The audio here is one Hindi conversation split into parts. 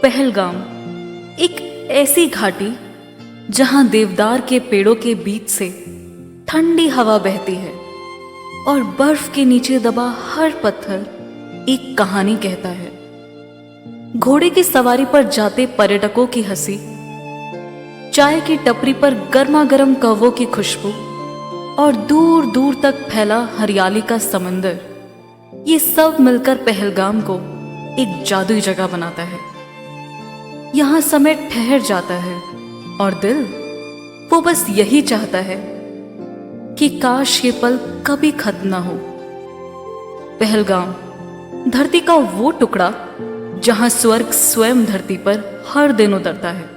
पहलगाम एक ऐसी घाटी जहां देवदार के पेड़ों के बीच से ठंडी हवा बहती है और बर्फ के नीचे दबा हर पत्थर एक कहानी कहता है। घोड़े की सवारी पर जाते पर्यटकों की हंसी, चाय की टपरी पर गर्मा गर्म कौवों की खुशबू और दूर दूर तक फैला हरियाली का समंदर, ये सब मिलकर पहलगाम को एक जादुई जगह बनाता है। यहां समय ठहर जाता है और दिल वो बस यही चाहता है कि काश ये पल कभी खत्म ना हो। पहलगाम धरती का वो टुकड़ा जहां स्वर्ग स्वयं धरती पर हर दिन उतरता है।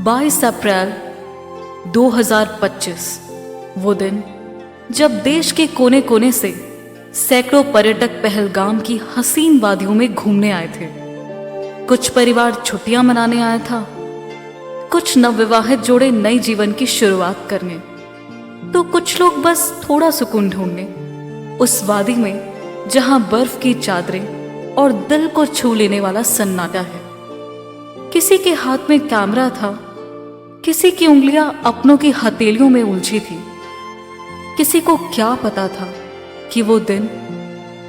22 अप्रैल 2025 वो दिन जब देश के कोने कोने से सैकड़ों पर्यटक पहलगाम की हसीन वादियों में घूमने आए थे। कुछ परिवार छुट्टियां मनाने आया था, कुछ नवविवाहित जोड़े नए जीवन की शुरुआत करने, तो कुछ लोग बस थोड़ा सुकून ढूंढने उस वादी में जहां बर्फ की चादरें और दिल को छू लेने वाला सन्नाटा है। किसी के हाथ में कैमरा था, किसी की उंगलियां अपनों की हथेलियों में उलझी थी। किसी को क्या पता था कि वो दिन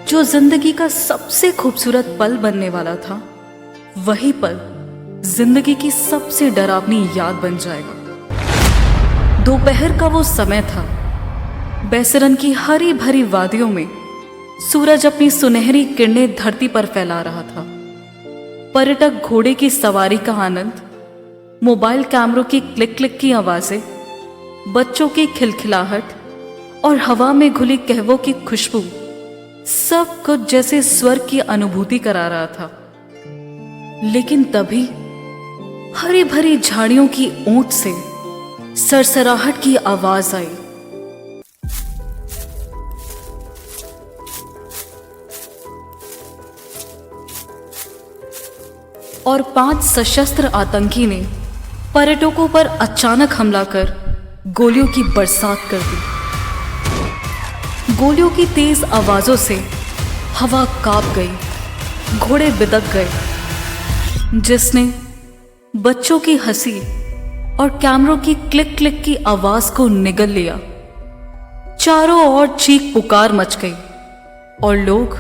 जो जिंदगी का सबसे खूबसूरत पल बनने वाला था, वही पल जिंदगी की सबसे डरावनी याद बन जाएगा। दोपहर का वो समय था। बैसरन की हरी भरी वादियों में सूरज अपनी सुनहरी किरणें धरती पर फैला रहा था। पर्यटक घोड़े की सवारी का आनंद, मोबाइल कैमरों की क्लिक क्लिक की आवाजें, बच्चों की खिलखिलाहट और हवा में घुली कहवों की खुशबू, सब कुछ जैसे स्वर्ग की अनुभूति करा रहा था। लेकिन तभी हरी भरी झाड़ियों की ओट से सरसराहट की आवाज आई। और 5 सशस्त्र आतंकी ने पर्यटकों पर अचानक हमला कर गोलियों की बरसात कर दी। गोलियों की तेज आवाजों से हवा कांप गई, घोड़े बिदक गए, जिसने बच्चों की हंसी और कैमरों की क्लिक क्लिक की आवाज को निगल लिया। चारों ओर चीख पुकार मच गई और लोग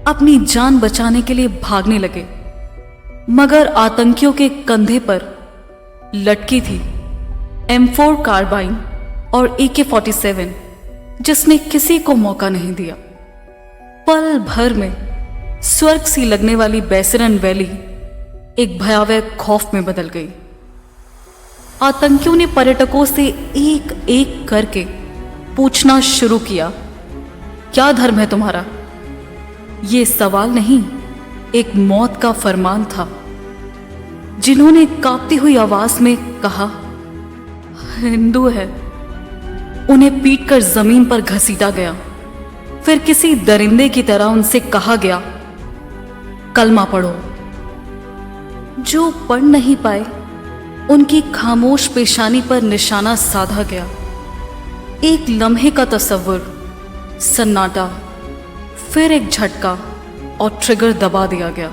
अपनी जान बचाने के लिए भागने लगे, मगर आतंकियों के कंधे पर लटकी थी M4 कार्बाइन और AK-47, जिसने किसी को मौका नहीं दिया। पल भर में स्वर्ग सी लगने वाली बैसरन वैली एक भयावह खौफ में बदल गई। आतंकियों ने पर्यटकों से एक एक करके पूछना शुरू किया, क्या धर्म है तुम्हारा? ये सवाल नहीं, एक मौत का फरमान था। जिन्होंने कांपती हुई आवाज में कहा हिंदू है, उन्हें पीटकर जमीन पर घसीटा गया। फिर किसी दरिंदे की तरह उनसे कहा गया, कलमा पढ़ो। जो पढ़ नहीं पाए, उनकी खामोश पेशानी पर निशाना साधा गया। एक लम्हे का तसव्वुर, सन्नाटा, फिर एक झटका और ट्रिगर दबा दिया गया।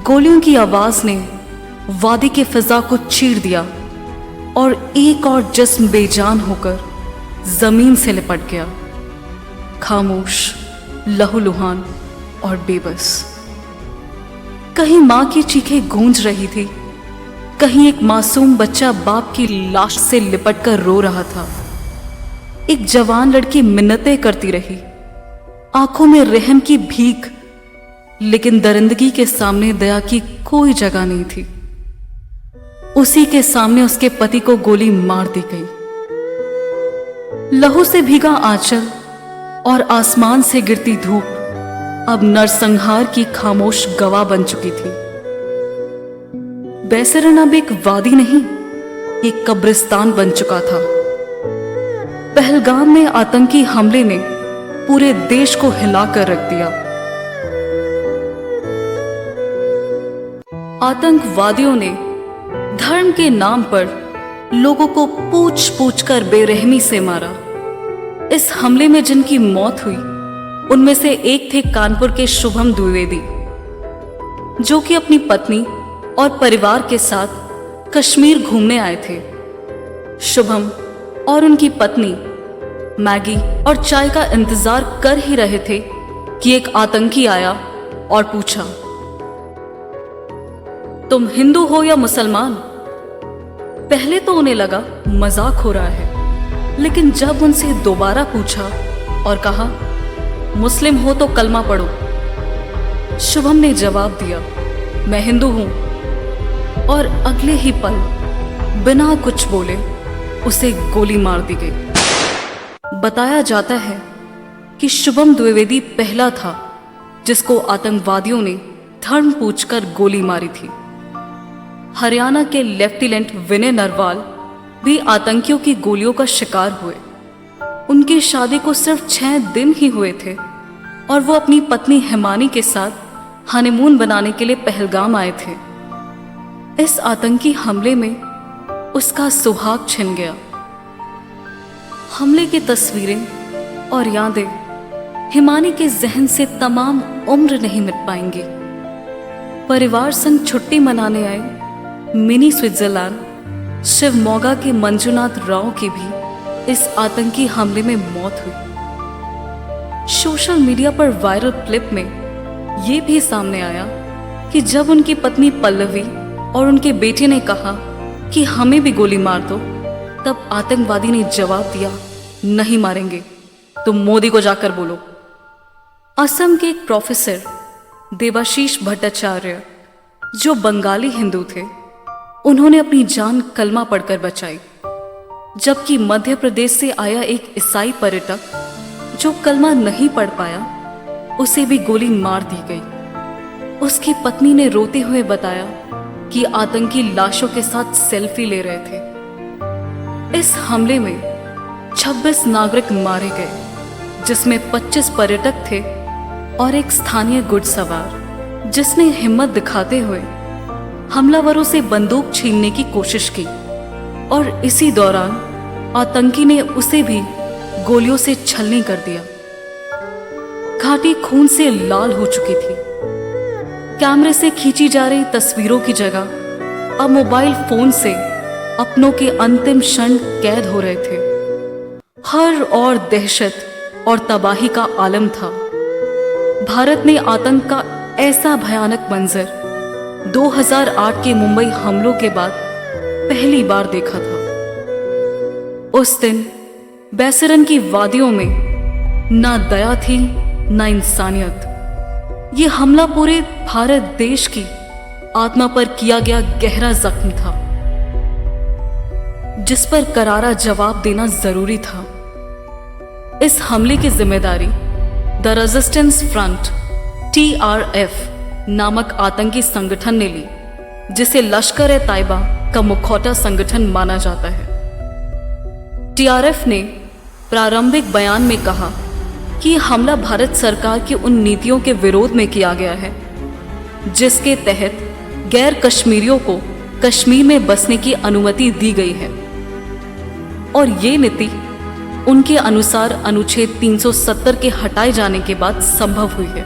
गोलियों की आवाज ने वादी के फिजा को चीर दिया और एक और जिस्म बेजान होकर जमीन से लिपट गया, खामोश, लहूलुहान और बेबस। कहीं मां की चीखें गूंज रही थी, कहीं एक मासूम बच्चा बाप की लाश से लिपटकर रो रहा था। एक जवान लड़की मिन्नतें करती रही, आंखों में रहम की भीख, लेकिन दरिंदगी के सामने दया की कोई जगह नहीं थी। उसी के सामने उसके पति को गोली मार दी गई। लहू से भीगा आंचल और आसमान से गिरती धूप अब नरसंहार की खामोश गवाह बन चुकी थी। बैसरन अब एक वादी नहीं, एक कब्रिस्तान बन चुका था। पहलगाम में आतंकी हमले ने पूरे देश को हिलाकर रख दिया। आतंकवादियों ने धर्म के नाम पर लोगों को पूछ पूछ कर बेरहमी से मारा। इस हमले में जिनकी मौत हुई, उनमें से एक थे कानपुर के शुभम द्विवेदी। जो कि अपनी पत्नी और परिवार के साथ कश्मीर घूमने आए थे। शुभम और उनकी पत्नी मैगी और चाय का इंतजार कर ही रहे थे कि एक आतंकी आया और पूछा, तुम हिंदू हो या मुसलमान? पहले तो उन्हें लगा मजाक हो रहा है, लेकिन जब उनसे दोबारा पूछा और कहा, मुस्लिम हो तो कलमा पढ़ो, शुभम ने जवाब दिया, मैं हिंदू हूं। और अगले ही पल बिना कुछ बोले उसे गोली मार दी गई। बताया जाता है कि शुभम द्विवेदी पहला था जिसको आतंकवादियों ने धर्म पूछकर गोली मारी थी। हरियाणा के लेफ्टिनेंट विनय नरवाल भी आतंकियों की गोलियों का शिकार हुए। उनकी शादी को सिर्फ 6 दिन ही हुए थे और वो अपनी पत्नी हिमानी के साथ हनीमून बनाने के लिए पहलगाम आए थे। इस आतंकी हमले में उसका सुहाग छिन गया। हमले की तस्वीरें और यादें हिमानी के जहन से तमाम उम्र नहीं मिट पाएंगी। परिवार संग छुट्टी मनाने आए मिनी स्विट्जरलैंड शिवमोगा के मंजुनाथ राव की भी इस आतंकी हमले में मौत हुई। सोशल मीडिया पर वायरल क्लिप में ये भी सामने आया कि जब उनकी पत्नी पल्लवी और उनके बेटे ने कहा कि हमें भी गोली मार दो, तब आतंकवादी ने जवाब दिया, नहीं मारेंगे, तुम मोदी को जाकर बोलो। असम के एक प्रोफेसर देवाशीष भट्टाचार्य जो बंगाली हिंदू थे, उन्होंने अपनी जान कलमा पढ़कर बचाई, जबकि मध्य प्रदेश से आया एक ईसाई पर्यटक जो कलमा नहीं पढ़ पाया, उसे भी गोली मार दी गई। उसकी पत्नी ने रोते हुए बताया कि आतंकी लाशों के साथ सेल्फी ले रहे थे। इस हमले में 26 नागरिक मारे गए, जिसमें 25 पर्यटक थे और एक स्थानीय घुड़सवार, जिसने हिम्मत दिखाते हुए हमलावरों से बंदूक छीनने की कोशिश की और इसी दौरान आतंकी ने उसे भी गोलियों से छलनी कर दिया। घाटी खून से लाल हो चुकी थी। कैमरे से खींची जा रही तस्वीरों की जगह अब मोबाइल फोन से अपनों के अंतिम क्षण कैद हो रहे थे। हर और दहशत और तबाही का आलम था। भारत ने आतंक का ऐसा भयानक मंजर 2008 के मुंबई हमलों के बाद पहली बार देखा था। उस दिन बैसरन की वादियों में ना दया थी ना इंसानियत। ये हमला पूरे भारत देश की आत्मा पर किया गया गहरा जख्म था, जिस पर करारा जवाब देना जरूरी था। इस हमले की जिम्मेदारी द रेजिस्टेंस फ्रंट TRF नामक आतंकी संगठन ने ली, जिसे लश्कर-ए-तैयबा का मुखौटा संगठन माना जाता है। TRF ने प्रारंभिक बयान में कहा कि यह हमला भारत सरकार की उन नीतियों के विरोध में किया गया है जिसके तहत गैर कश्मीरियों को कश्मीर में बसने की अनुमति दी गई है, और ये नीति उनके अनुसार अनुच्छेद 370 के हटाए जाने के बाद संभव हुई है।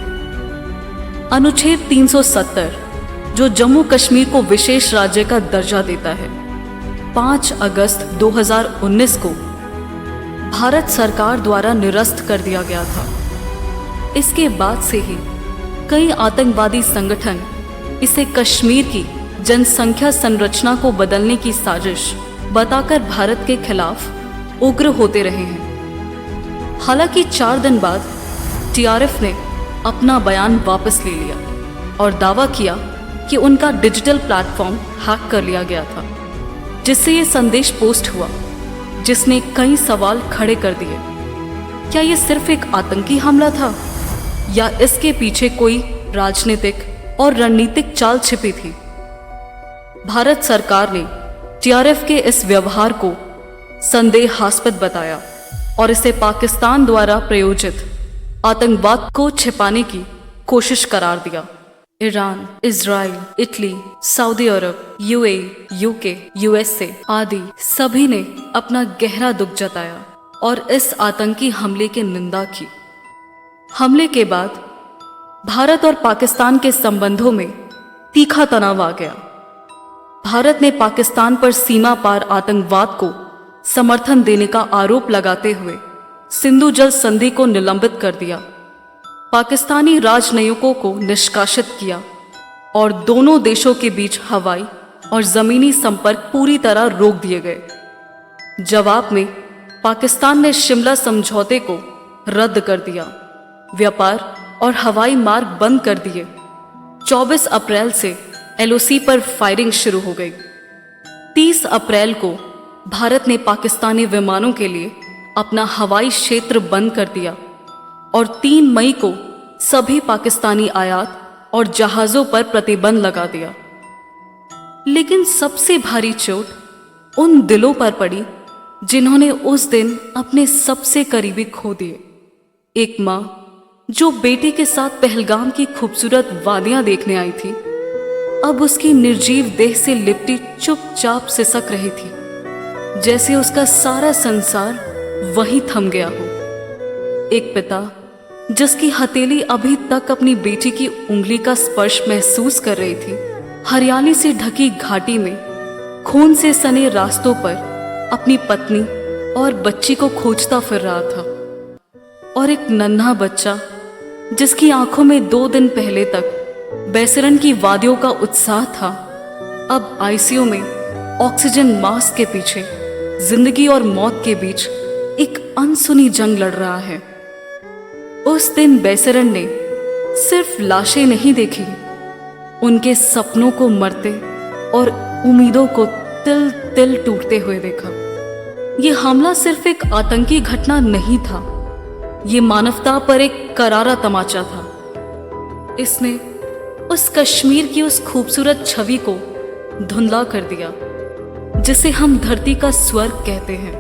अनुच्छेद 370 जो जम्मू कश्मीर को विशेष राज्य का दर्जा देता है, 5 अगस्त 2019 को भारत सरकार द्वारा निरस्त कर दिया गया था। इसके बाद से ही कई आतंकवादी संगठन इसे कश्मीर की जनसंख्या संरचना को बदलने की साजिश बताकर भारत के खिलाफ उग्र होते रहे हैं। हालांकि 4 दिन बाद TRF ने अपना बयान वापस ले लिया और दावा किया कि उनका डिजिटल प्लेटफॉर्म हैक कर लिया गया था, जिससे ये संदेश पोस्ट हुआ, जिसने कई सवाल खड़े कर दिए। क्या यह सिर्फ एक आतंकी हमला था या इसके पीछे कोई राजनीतिक और रणनीतिक चाल छिपी थी? भारत सरकार ने TRF के इस व्यवहार को संदेहास्पद बताया और इसे पाकिस्तान द्वारा प्रायोजित आतंकवाद को छिपाने की कोशिश करार दिया। ईरान, इजराइल, इटली, सऊदी अरब, UAE, UK, USA आदि सभी ने अपना गहरा दुख जताया और इस आतंकी हमले की निंदा की। हमले के बाद भारत और पाकिस्तान के संबंधों में तीखा तनाव आ गया। भारत ने पाकिस्तान पर सीमा पार आतंकवाद को समर्थन देने का आरोप लगाते हुए सिंधु जल संधि को निलंबित कर दिया, पाकिस्तानी राजनयिकों को निष्कासित किया और दोनों देशों के बीच हवाई और जमीनी संपर्क पूरी तरह रोक दिए गए। जवाब में पाकिस्तान ने शिमला समझौते को रद्द कर दिया, व्यापार और हवाई मार्ग बंद कर दिए। 24 अप्रैल से LOC पर फायरिंग शुरू हो गई। 30 अप्रैल को भारत ने पाकिस्तानी विमानों के लिए अपना हवाई क्षेत्र बंद कर दिया और 3 मई को सभी पाकिस्तानी आयात और जहाजों पर प्रतिबंध लगा दिया। लेकिन सबसे भारी चोट उन दिलों पर पड़ी जिन्होंने उस दिन अपने सबसे करीबी खो दिए। एक माँ जो बेटे के साथ पहलगाम की खूबसूरत वादियां देखने आई थी, अब उसकी निर्जीव देह से लिपटी चुपचाप सिसक रही थी, जैसे उसका सारा संसार वहीं थम गया हो। एक पिता जिसकी हथेली अभी तक अपनी बेटी की उंगली का स्पर्श महसूस कर रही थी, हरियाली से ढकी घाटी में खून से सने रास्तों पर अपनी पत्नी और बच्ची को खोजता फिर रहा था। और एक नन्हा बच्चा जिसकी आंखों में 2 दिन पहले तक बैसरन की वादियों का उत्साह था, अब ICU में ऑक्सीजन मास्क के पीछे जिंदगी और मौत के बीच एक अनसुनी जंग लड़ रहा है। उस दिन बैसरन ने सिर्फ लाशें नहीं देखी, उनके सपनों को मरते और उम्मीदों को तिल तिल टूटते हुए देखा। यह हमला सिर्फ एक आतंकी घटना नहीं था, ये मानवता पर एक करारा तमाचा था। इसने उस कश्मीर की उस खूबसूरत छवि को धुंधला कर दिया जिसे हम धरती का स्वर्ग कहते हैं।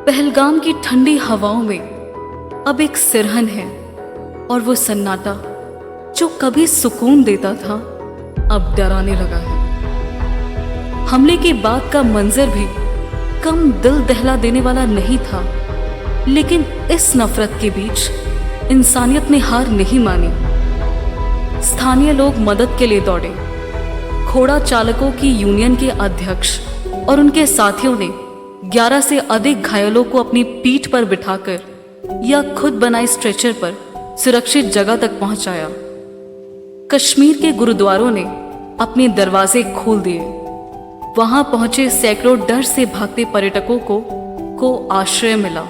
पहलगाम की ठंडी हवाओं में अब एक सिरहन है और वो सन्नाटा जो कभी सुकून देता था अब डराने लगा है। हमले के बाद का मंजर भी कम दिल दहला देने वाला नहीं था, लेकिन इस नफरत के बीच इंसानियत ने हार नहीं मानी। स्थानीय लोग मदद के लिए दौड़े। घोड़ा चालकों की यूनियन के अध्यक्ष और उनके साथियों ने 11 से अधिक घायलों को अपनी पीठ पर बिठाकर या खुद बनाई स्ट्रेचर पर सुरक्षित जगह तक पहुंचाया। कश्मीर के गुरुद्वारों ने अपने दरवाजे खोल दिए। वहां पहुंचे सैकड़ों डर से भागते पर्यटकों को आश्रय मिला।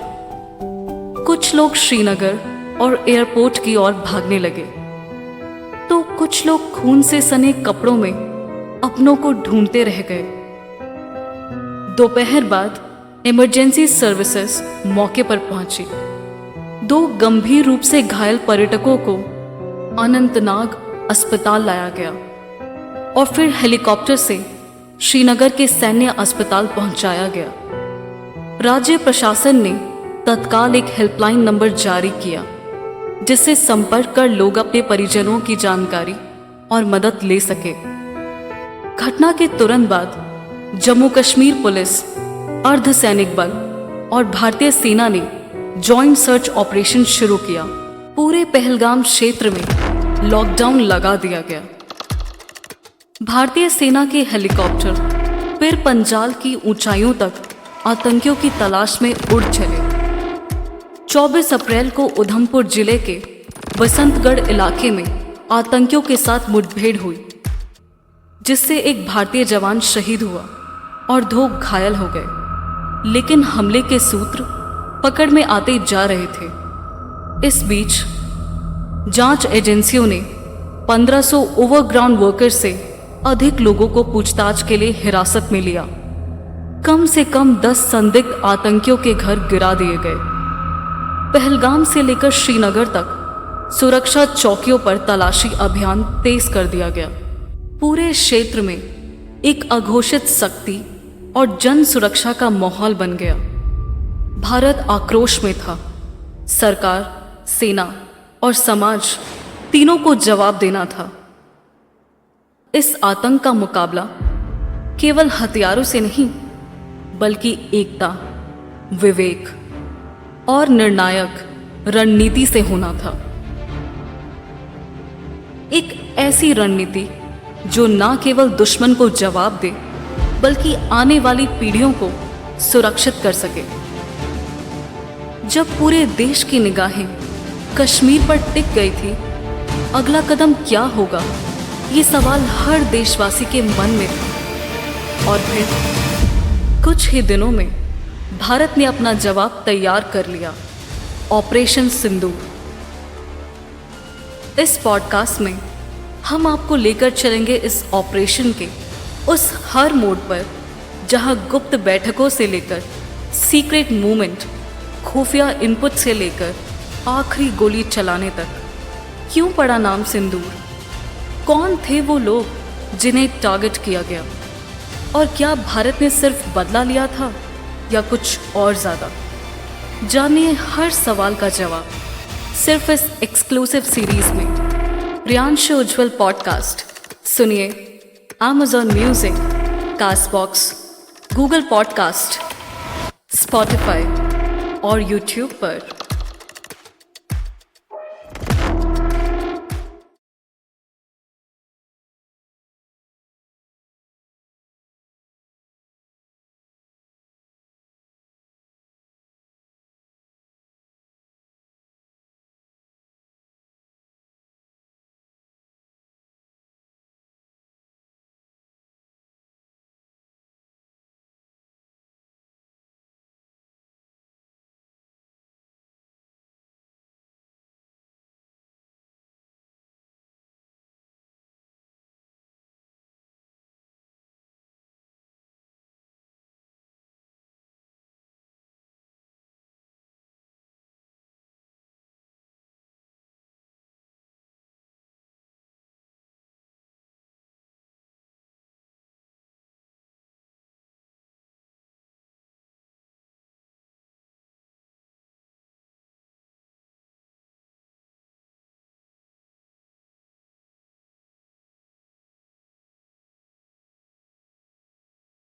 कुछ लोग श्रीनगर और एयरपोर्ट की ओर भागने लगे, तो कुछ लोग खून से सने कपड़ों में अपनों को ढूंढते रह गए। दोपहर बाद इमरजेंसी सर्विसेज मौके पर पहुंची। 2 गंभीर रूप से घायल पर्यटकों को अनंतनाग अस्पताल लाया गया और फिर हेलीकॉप्टर से श्रीनगर के सैन्य अस्पताल पहुंचाया गया। राज्य प्रशासन ने तत्काल एक हेल्पलाइन नंबर जारी किया जिससे संपर्क कर लोग अपने परिजनों की जानकारी और मदद ले सके। घटना के तुरंत बाद जम्मू कश्मीर पुलिस, अर्धसैनिक बल और भारतीय सेना ने जॉइंट सर्च ऑपरेशन शुरू किया। पूरे पहलगाम क्षेत्र में लॉकडाउन लगा दिया गया। भारतीय सेना के हेलीकॉप्टर फिर पंजाल की ऊंचाइयों तक आतंकियों की तलाश में उड़ चले। 24 अप्रैल को उधमपुर जिले के बसंतगढ़ इलाके में आतंकियों के साथ मुठभेड़ हुई, जिससे एक भारतीय जवान शहीद हुआ और 2 घायल हो गए। लेकिन हमले के सूत्र पकड़ में आते जा रहे थे। इस बीच जांच एजेंसियों ने 1500 ओवरग्राउंड वर्कर्स से अधिक लोगों को पूछताछ के लिए हिरासत में लिया। कम से कम 10 संदिग्ध आतंकियों के घर गिरा दिए गए। पहलगाम से लेकर श्रीनगर तक सुरक्षा चौकियों पर तलाशी अभियान तेज कर दिया गया। पूरे क्षेत्र में एक अघोषित सख्ती और जन सुरक्षा का माहौल बन गया। भारत आक्रोश में था। सरकार, सेना और समाज तीनों को जवाब देना था। इस आतंक का मुकाबला केवल हथियारों से नहीं, बल्कि एकता, विवेक और निर्णायक रणनीति से होना था। एक ऐसी रणनीति जो ना केवल दुश्मन को जवाब दे बल्कि आने वाली पीढ़ियों को सुरक्षित कर सके। जब पूरे देश की निगाहें कश्मीर पर टिक गई थी, अगला कदम क्या होगा, ये सवाल हर देशवासी के मन में था। और फिर कुछ ही दिनों में भारत ने अपना जवाब तैयार कर लिया, ऑपरेशन सिंदूर। इस पॉडकास्ट में हम आपको लेकर चलेंगे इस ऑपरेशन के उस हर मोड़ पर जहां गुप्त बैठकों से लेकर सीक्रेट मूवमेंट, खुफिया इनपुट से लेकर आखिरी गोली चलाने तक क्यों पड़ा नाम सिंदूर, कौन थे वो लोग जिन्हें टारगेट किया गया, और क्या भारत ने सिर्फ बदला लिया था या कुछ और ज़्यादा। जानिए हर सवाल का जवाब सिर्फ इस एक्सक्लूसिव सीरीज में, प्रियांशु उज्ज्वल पॉडकास्ट। सुनिए Amazon music, Castbox, Google podcast, Spotify और यूट्यूब पर।